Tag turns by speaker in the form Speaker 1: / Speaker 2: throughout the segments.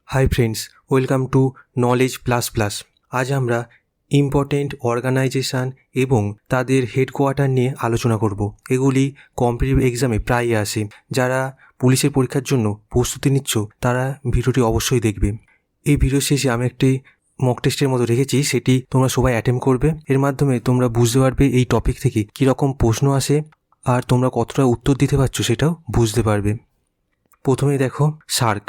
Speaker 1: Hi friends, welcome to knowledge plus plus. আজ আমরা important organisation এবং তাদের হেডকোয়ার্টার নিয়ে আলোচনা করব। এগুলি কম্পিটিটিভ এক্সামে প্রায়ই আসে। যারা পুলিশের পরীক্ষার জন্য প্রস্তুতি নিচ্ছ তারা ভিডিওটি অবশ্যই দেখবে। এই ভিডিও শেষে আমি একটি মক টেস্টের মতো রেখেছি, সেটি তোমরা সবাই অ্যাটেম্প করবে। এর মাধ্যমে তোমরা বুঝতে পারবে এই টপিক থেকে কীরকম প্রশ্ন আসে আর তোমরা কতটা উত্তর দিতে পারছো সেটাও বুঝতে পারবে। প্রথমেই দেখো সার্ক।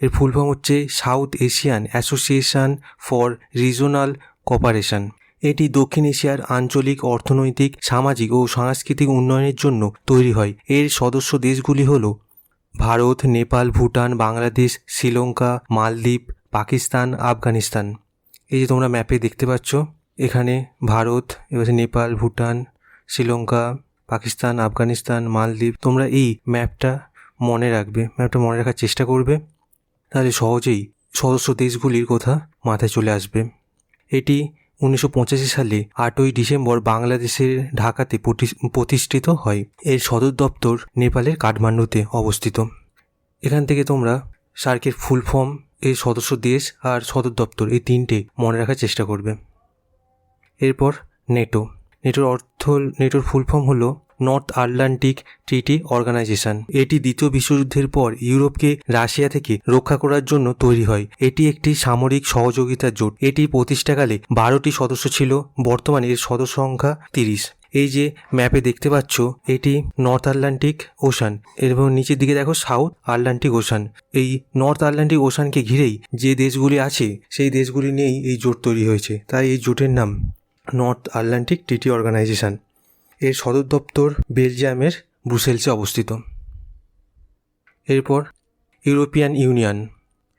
Speaker 1: এর ফুল ফর্ম হচ্ছে south Asian association for regional cooperation. এটি দক্ষিণ এশিয়ার আঞ্চলিক অর্থনৈতিক, সামাজিক ও সাংস্কৃতিক উন্নয়নের জন্য তৈরি হয়। এর সদস্য দেশগুলি হল ভারত, নেপাল, ভুটান, বাংলাদেশ, শ্রীলঙ্কা, মালদ্বীপ, পাকিস্তান, আফগানিস্তান। এই যে তোমরা ম্যাপে দেখতে পাচ্ছ, এখানে ভারত, এবার নেপাল, ভুটান, শ্রীলঙ্কা, পাকিস্তান, আফগানিস্তান, মালদ্বীপ। তোমরা এই ম্যাপটা মনে রাখবে, ম্যাপটা মনে রাখার চেষ্টা করবে, তাহলে সহজেই সদস্য দেশগুলির কথা মাথায় চলে আসবে। এটি 1985 সালে 8ই ডিসেম্বর বাংলাদেশের ঢাকাতে প্রতিষ্ঠিত হয়। এর সদর দপ্তর নেপালের কাঠমান্ডুতে অবস্থিত। এখান থেকে তোমরা সার্কের ফুল ফর্ম, এর সদস্য দেশ আর সদর দপ্তর এই তিনটে মনে রাখার চেষ্টা করবে। এরপর নেটো। নেটোর ফুল ফর্ম হলো নর্থ আটলান্টিক ট্রিটি অর্গানাইজেশন। এটি দ্বিতীয় বিশ্বযুদ্ধের পর ইউরোপকে রাশিয়া থেকে রক্ষা করার জন্য তৈরি হয়। এটি একটি সামরিক সহযোগিতার জোট। এটি প্রতিষ্ঠাকালে 12টি সদস্য ছিল, বর্তমানে এর সদস্য সংখ্যা 30। এই যে ম্যাপে দেখতে পাচ্ছ, এটি নর্থ আটলান্টিক ওশান, এবং নিচের দিকে দেখো সাউথ আটলান্টিক ওশান। এই নর্থ আটলান্টিক ওশানকে ঘিরেই যে দেশগুলি আছে সেই দেশগুলি নিয়েই এই জোট তৈরি হয়েছে, তাই এই জোটের নাম নর্থ আটলান্টিক ট্রিটি অর্গানাইজেশন। এর সদর দপ্তর বেলজিয়ামের ব্রুসেলসে অবস্থিত। এরপর ইউরোপিয়ান ইউনিয়ন।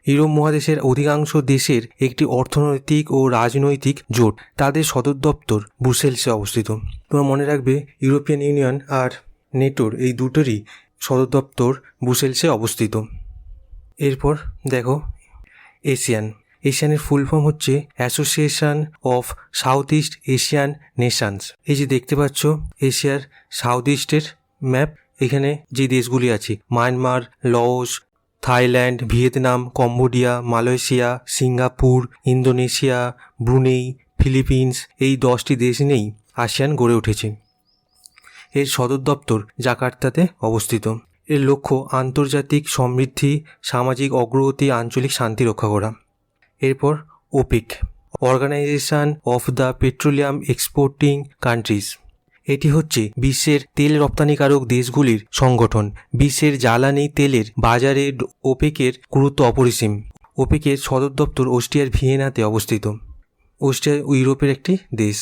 Speaker 1: ইউরোপ মহাদেশের অধিকাংশ দেশের একটি অর্থনৈতিক ও রাজনৈতিক জোট। তাদের সদর দপ্তর ব্রুসেলসে অবস্থিত। তোমরা মনে রাখবে, ইউরোপিয়ান ইউনিয়ন আর নেটোর এই দুটোরই সদর দপ্তর ব্রুসেলসে অবস্থিত। এরপর দেখো এশিয়ানের ফুল ফর্ম হচ্ছে association of south east Asian Nations. এই যে দেখতে পাচ্ছ এশিয়ার সাউথ ইস্টের ম্যাপ। এখানে যে দেশগুলি আছে, Myanmar, Laos, Thailand, Vietnam, Cambodia, Malaysia, Singapore, Indonesia, Brunei, Philippines, এই 10টি দেশ নিয়েই আসিয়ান গড়ে উঠেছে। এর সদর দপ্তর জাকার্তাতে অবস্থিত। এর লক্ষ্য আন্তর্জাতিক সমৃদ্ধি, সামাজিক অগ্রগতি, আঞ্চলিক শান্তি রক্ষা করা। এরপর OPEC, organisation of the petroleum exporting countries. এটি হচ্ছে বিশ্বের তেল রপ্তানিকারক দেশগুলির সংগঠন। বিশ্বের জ্বালানি তেলের বাজারে ওপেকের গুরুত্ব অপরিসীম। ওপেকের সদর দপ্তর অস্ট্রিয়ার ভিয়েনাতে অবস্থিত। অস্ট্রিয়া ইউরোপের একটি দেশ।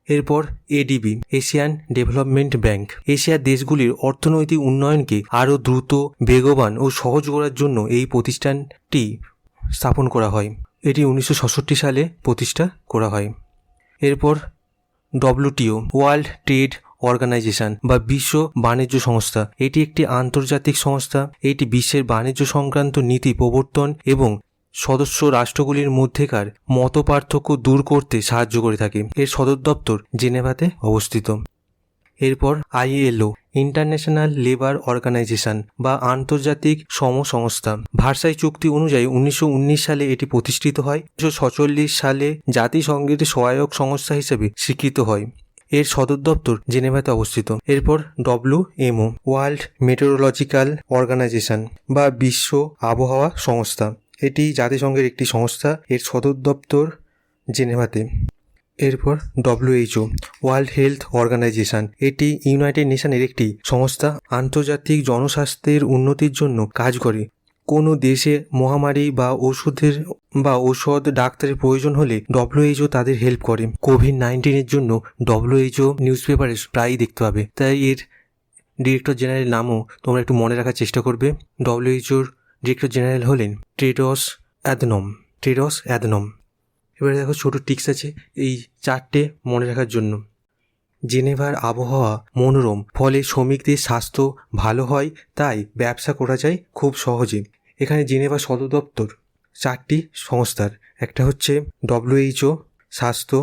Speaker 1: এরপর এডিবি, এশিয়ান ডেভেলপমেন্ট ব্যাংক। এশিয়ার দেশগুলির অর্থনৈতিক উন্নয়নকে আরও দ্রুত, বেগবান ও সহজ করার জন্য এই প্রতিষ্ঠানটি স্থাপন করা হয়। এটি 1966 সালে প্রতিষ্ঠা করা হয়। এরপর ডব্লিউটিও, ওয়ার্ল্ড ট্রেড অর্গানাইজেশন বা বিশ্ব বাণিজ্য সংস্থা। এটি একটি আন্তর্জাতিক সংস্থা। এটি বিশ্বের বাণিজ্য সংক্রান্ত নীতি প্রবর্তন এবং সদস্য রাষ্ট্রগুলির মধ্যেকার মতপার্থক্য দূর করতে সাহায্য করে থাকে। এর সদর দপ্তর জেনেভাতে অবস্থিত। এরপর আইএলও, ইন্টারন্যাশনাল লেবার অর্গানাইজেশন বা আন্তর্জাতিক শ্রম সংস্থা। ভার্সাই চুক্তি অনুযায়ী 1919 সালে এটি প্রতিষ্ঠিত হয়। 1946 সালে জাতিসংঘের সহায়ক সংস্থা হিসেবে স্বীকৃত হয়। এর সদর দপ্তর জেনেভাতে অবস্থিত। এরপর ডব্লিউএমও, ওয়ার্ল্ড মেটেরোলজিক্যাল অর্গানাইজেশন বা বিশ্ব আবহাওয়া সংস্থা। এটি জাতিসংঘের একটি সংস্থা। এর সদর দপ্তর জেনেভাতে। এরপর ডব্লিউএইচও, ওয়ার্ল্ড হেলথ অর্গানাইজেশন। এটি ইউনাইটেড নেশনের একটি সংস্থা। আন্তর্জাতিক জনস্বাস্থ্যের উন্নতির জন্য কাজ করে। কোনো দেশে মহামারী বা ঔষধ ডাক্তারের প্রয়োজন হলে ডব্লিউএইচও তাদের হেল্প করে। কোভিড-19-এর জন্য ডব্লিউএইচও নিউজ পেপারে প্রায়ই দেখতে পাবে, তাই এর ডিরেক্টর জেনারেল নামও তোমরা একটু মনে রাখার চেষ্টা করবে। ডব্লিউএইচওর ডিরেক্টর জেনারেল হলেন টেড্রস অ্যাধনম। এবারে দেখো ছোটো টিক্স আছে এই 4টে মনে রাখার জন্য। জেনেভার আবহাওয়া মনোরম, ফলে শ্রমিকদের স্বাস্থ্য ভালো হয়, তাই ব্যবসা করা যায় খুব সহজে। এখানে জেনেভা সদর দপ্তর 4টি সংস্থার। একটা হচ্ছে ডব্লিউএইচও স্বাস্থ্য,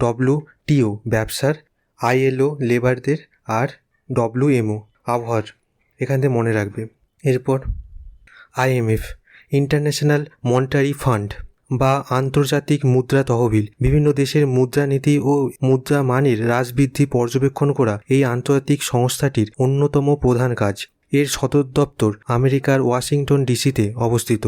Speaker 1: ডব্লিউটিও ব্যবসার, আইএলও লেবারদের, আর ডব্লিউএমও আবহাওয়ার। এখান থেকে মনে রাখবে। এরপর IMF, ইন্টারন্যাশনাল মনিটারি ফান্ড বা আন্তর্জাতিক মুদ্রা তহবিল, বিভিন্ন দেশের মুদ্রানীতি ও মুদ্রা মানের হ্রাস বৃদ্ধি পর্যবেক্ষণ করা এই আন্তর্জাতিক সংস্থাটির অন্যতম প্রধান কাজ। এর সদর দপ্তর আমেরিকার ওয়াশিংটন ডিসিতে অবস্থিত।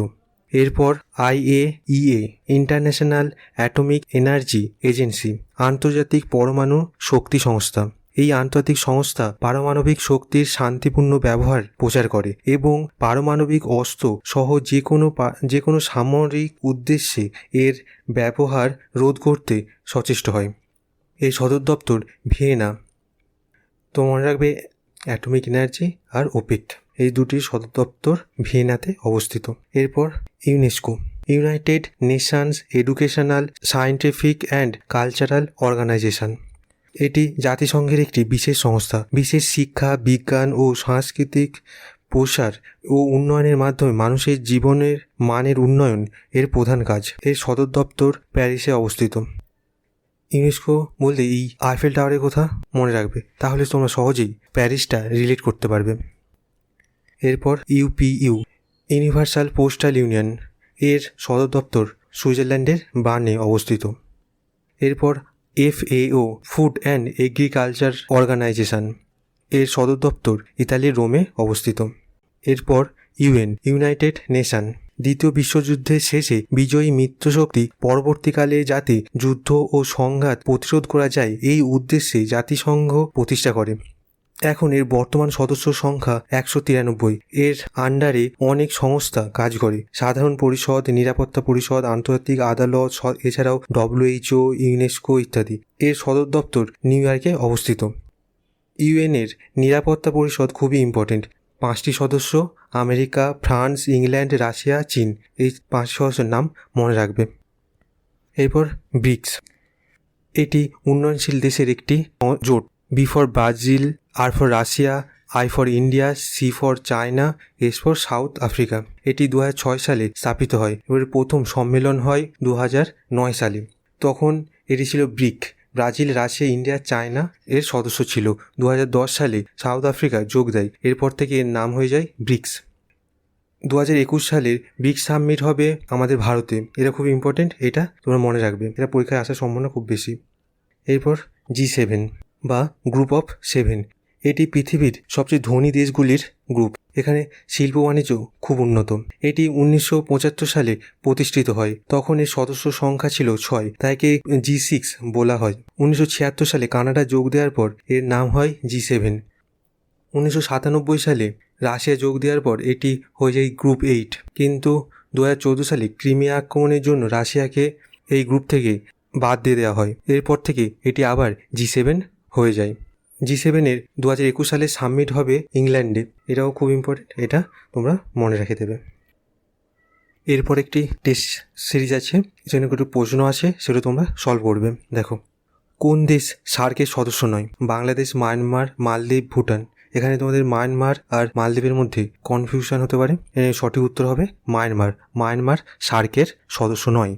Speaker 1: এরপর IAEA, international atomic energy agency, আন্তর্জাতিক পরমাণু শক্তি সংস্থা। এই আন্তর্জাতিক সংস্থা পারমাণবিক শক্তির শান্তিপূর্ণ ব্যবহার প্রচার করে এবং পারমাণবিক অস্ত্র সহ যে কোনো সামরিক উদ্দেশ্যে এর ব্যবহার রোধ করতে সচেষ্ট হয়। এর সদর দপ্তর ভিয়েনা। তো মনে রাখবে অ্যাটমিক এনার্জি আর ওপেক, এই দুটির সদর দপ্তর ভিয়েনাতে অবস্থিত। এরপর UNESCO, United Nations educational, scientific and cultural organisation. এটি জাতিসংঘের একটি বিশেষ সংস্থা। বিশেষ শিক্ষা, বিজ্ঞান ও সাংস্কৃতিক প্রসার ও উন্নয়নের মাধ্যমে মানুষের জীবনের মানের উন্নয়ন এর প্রধান কাজ। এর সদর দপ্তর প্যারিসে অবস্থিত। ইউনেস্কো বলতে এই আইফেল টাওয়ারের কথা মনে রাখবে, তাহলে তোমরা সহজেই প্যারিসটা রিলেট করতে পারবে। এরপর ইউপিইউ, ইউনিভার্সাল পোস্টাল ইউনিয়ন, এর সদর দপ্তর সুইজারল্যান্ডের বার্নে অবস্থিত। এরপর FAO, food and agriculture organisation, এর সদর দপ্তর ইতালির রোমে অবস্থিত। এরপর UN, ইউনাইটেড নেশন, দ্বিতীয় বিশ্বযুদ্ধের শেষে বিজয়ী মিত্রশক্তি পরবর্তীকালে যাতে যুদ্ধ ও সংঘাত প্রতিরোধ করা যায় এই উদ্দেশ্যে জাতিসংঘ প্রতিষ্ঠা করে। এখন এর বর্তমান সদস্য সংখ্যা 193। এর আন্ডারে অনেক সংস্থা কাজ করে: সাধারণ পরিষদ, নিরাপত্তা পরিষদ, আন্তর্জাতিক আদালত, এছাড়াও WHO, ইউনেস্কো ইত্যাদি। এর সদর দপ্তর নিউ ইয়র্কে অবস্থিত। UN-এর নিরাপত্তা পরিষদ খুবই ইম্পর্টেন্ট। 5টি সদস্য: আমেরিকা, ফ্রান্স, ইংল্যান্ড, রাশিয়া, চীন। এই 5 সদস্যের নাম মনে রাখবে। এরপর ব্রিক্স, এটি উন্নয়নশীল দেশের একটি জোট। B for Brazil, R for Russia, I for India, C for China, S for south Africa. এটি 2006 সালে স্থাপিত হয়। এবার প্রথম সম্মেলন হয় 2009 সালে। তখন এটি ছিল brick. Brazil, Russia, India, China এর সদস্য ছিল। 2010 সালে সাউথ আফ্রিকা যোগ দেয়। এরপর থেকে এর নাম হয়ে যায় ব্রিক্স। 2021 সালের ব্রিক্স সাবমিট হবে আমাদের ভারতে। এটা খুব ইম্পর্টেন্ট, এটা তোমরা মনে রাখবে, এটা পরীক্ষায় আসার সম্ভাবনা খুব বেশি। এরপর G7 বা গ্রুপ অফ 7, এটি পৃথিবীর সবচেয়ে ধনী দেশগুলির গ্রুপ। এখানে শিল্প বাণিজ্য খুব উন্নত। এটি 1975 সালে প্রতিষ্ঠিত হয়। তখন এর সদস্য সংখ্যা ছিল 6, তাই একে G6 বলা হয়। 1976 সালে কানাডা যোগ দেওয়ার পর এর নাম হয় G7। 1997 সালে রাশিয়া যোগ দেওয়ার পর এটি হয়ে যায় গ্রুপ 8। কিন্তু 2014 সালে ক্রিমিয়া আক্রমণের জন্য রাশিয়াকে এই গ্রুপ থেকে বাদ দিয়ে দেওয়া হয়। এরপর থেকে এটি আবার G7 হয়ে যায়। G7-এর 2021 সালে সাবমিট হবে ইংল্যান্ডে। এটাও খুব ইম্পর্টেন্ট, এটা তোমরা মনে রেখে দেবে। এরপর একটি টেস্ট সিরিজ আছে, যেখানে একটু প্রশ্ন আছে, সেটা তোমরা সলভ করবে। দেখো, কোন দেশ সার্কের সদস্য নয়? বাংলাদেশ, মায়ানমার, মালদ্বীপ, ভুটান। এখানে তোমাদের মায়ানমার আর মালদ্বীপের মধ্যে কনফিউশন হতে পারে। সঠিক উত্তর হবে মায়ানমার। মায়ানমার সার্কের সদস্য নয়।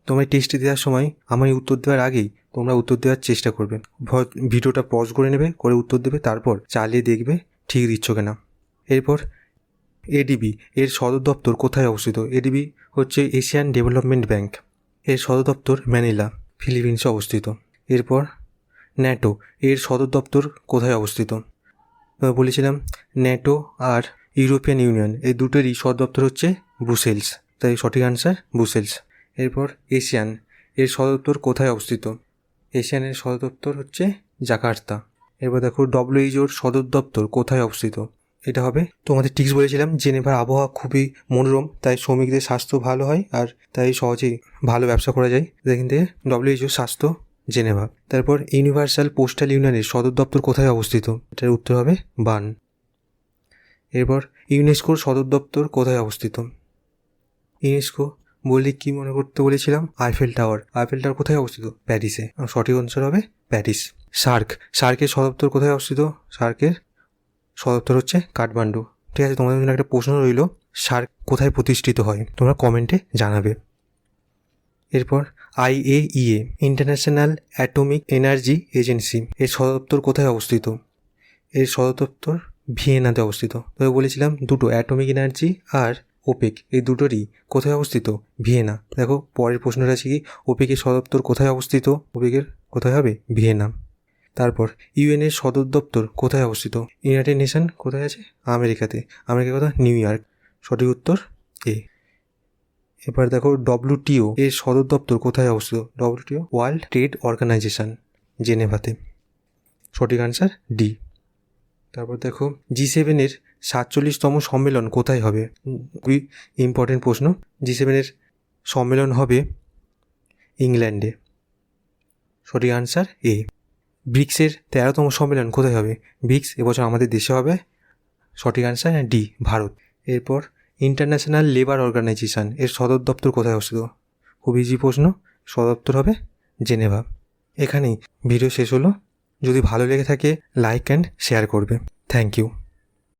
Speaker 1: তোমরা টেস্ট দেওয়ার সময় আমার উত্তর দেওয়ার আগেই তোমরা উত্তর দেওয়ার চেষ্টা করবে। ভিডিওটা পজ করে নেবে, করে উত্তর দেবে, তারপর চালিয়ে দেখবে ঠিক দিচ্ছ কিনা। এরপর ADB, এর সদর দপ্তর কোথায় অবস্থিত? ADB হচ্ছে এশিয়ান ডেভেলপমেন্ট ব্যাংক। এর সদর দপ্তর ম্যানিলা, ফিলিপিন্সে অবস্থিত। এরপর ন্যাটো, এর সদর দপ্তর কোথায় অবস্থিত? বলেছিলাম ন্যাটো আর ইউরোপিয়ান ইউনিয়ন এই দুটোরই সদর দপ্তর হচ্ছে ব্রুসেলস, তাই সঠিক আনসার ব্রুসেলস। এরপর এশিয়ান, এর সদর দপ্তর কোথায় অবস্থিত? এশিয়ানের সদর দপ্তর হচ্ছে জাকার্তা। এরপর দেখো WHO-র সদর দপ্তর কোথায় অবস্থিত? এটা হবে, তোমাদের টিক্স বলেছিলাম, জেনেভার আবহাওয়া খুবই মনোরম, তাই শ্রমিকদের স্বাস্থ্য ভালো হয় আর তাই সহজেই ভালো ব্যবসা করা যায়। দেখেন থেকে WHO স্বাস্থ্য জেনেভা। তারপর ইউনিভার্সাল পোস্টাল ইউনিয়নের সদর দপ্তর কোথায় অবস্থিত? এটার উত্তর হবে বার্ন। এরপর ইউনেস্কোর সদর দপ্তর কোথায় অবস্থিত? ইউনেস্কো বললে কি মনে করতে বলেছিলাম? Eiffel tower. আইফেল টাওয়ার কোথায় অবস্থিত? প্যারিসে। সঠিক আনসার হবে প্যারিস। সার্কের সদর দপ্তর কোথায় অবস্থিত? সার্কের সদর দপ্তর হচ্ছে কাঠমান্ডু। ঠিক আছে, তোমাদের জন্য একটা প্রশ্ন রইল, সার্ক কোথায় প্রতিষ্ঠিত হয়? তোমরা কমেন্টে জানাবে। এরপর IAEA, international atomic energy agency, এর সদর দপ্তর কোথায় অবস্থিত? এর সদর দপ্তর ভিয়েনাতে অবস্থিত। তবে বলেছিলাম দুটো, অ্যাটমিক এনার্জি আর ওপেক, এই দুটোরই কোথায় অবস্থিত? ভিয়েনা। দেখো পরের প্রশ্নটা আছে কি, ওপেকের সদর দপ্তর কোথায় অবস্থিত? ওপেকের কোথায় হবে? ভিয়েনা। তারপর ইউএনের সদর দপ্তর কোথায় অবস্থিত? ইউনাইটেড নেশন কোথায় আছে? আমেরিকাতে। আমেরিকার কথা নিউ ইয়র্ক। সঠিক উত্তর এ। এবার দেখো ডব্লিউটিও এর সদর দপ্তর কোথায় অবস্থিত? ডব্লিউটিও ওয়ার্ল্ড ট্রেড অর্গানাইজেশন, জেনেভাতে। সঠিক আনসার ডি। তারপর দেখো G7-এর 47তম সম্মেলন কোথায় হবে? খুবই ইম্পর্টেন্ট প্রশ্ন। G7-এর সম্মেলন হবে ইংল্যান্ডে। সঠিক আনসার এ। ব্রিক্সের 13তম সম্মেলন কোথায় হবে? ব্রিক্স এবছর আমাদের দেশে হবে। সঠিক আনসার ডি, ভারত। এরপর ইন্টারন্যাশনাল লেবার অর্গানাইজেশন এর সদর দপ্তর কোথায় অবস্থিত? খুব ইজি প্রশ্ন, সদর দপ্তর হবে জেনেভা। এখানেই ভিডিও শেষ হলো। যদি ভালো লেগে থাকে লাইক অ্যান্ড শেয়ার করবে। Thank you.